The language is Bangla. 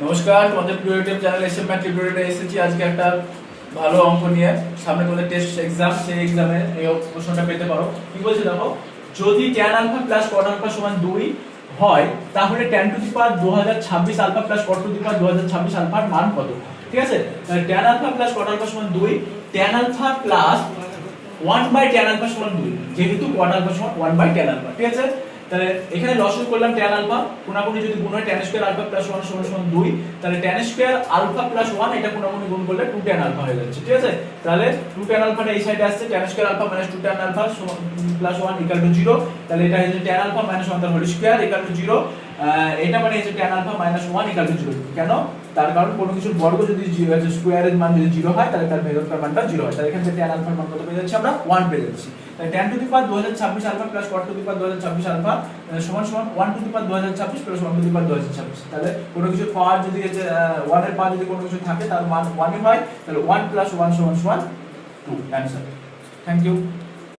নমস্কার, তোমাদের প্রিয় ইউটিউব চ্যানেল এসএম ম্যাথ টিউটোরিয়ালে এসেছি আজকে একটা ভালো অঙ্ক নিয়ে। সামনে তোমাদের টেস্ট এক্সাম, সেই এক্সামে এই প্রশ্নটা পেতে পারো। কি বলছে দেখো, যদি tan alpha plus cot alpha সমান 2 হয় তাহলে tan to the power 2026 alpha plus cot to the power 2026 আলফার মান কত? ঠিক আছে, তাহলে tan alpha plus cot alpha সমান 2, tan alpha plus 1/tan alpha সমান 2, যেহেতু cot আলফা সমান 1/tan আলফা। ঠিক আছে, তাহলে এখানে লসাগু করলাম tan আলফা, কোনাকুনি যদি গুণ হয় tan স্কয়ার আলফা প্লাস 1 সমান 2, তাহলে tan স্কয়ার আলফা প্লাস 1 এটা কোনাকুনি গুণ করলে 2 tan আলফা হয়ে যাচ্ছে। ঠিক আছে, তাহলে 2 tan আলফাটা এই সাইডে আসছে, tan square alpha minus 2 tan alpha plus 1 equal to 0, তাহলে এটা হচ্ছে tan আলফা মাইনাস 1 তার হোল স্কয়ার ইকুয়াল টু 0। এটা মানে হচ্ছে tan alpha minus 1 equal to 0। কেন? তার কারণ কোনো কিছুর বর্গ যদি স্কয়ারের মান যদি 0 হয় তাহলে তার ভেতরকার মানটা 0 হয়। তাহলে এখান থেকে tan আলফার মান কত পেয়ে যাচ্ছি আমরা? 1 পেয়ে যাচ্ছি। তাহলে tan to the power 2026 alpha plus cot to the power 2026 alpha সমান 1 to the power 2026 plus 1 to the power 2026। তাহলে কোনো কিছু পাওয়ার যদি 1 এর পাওয়ার যদি কোনো কিছু থাকে তার মান 1 ই হয়, তাহলে 1 প্লাস 1 সমান 2 অ্যানসার। Thank you.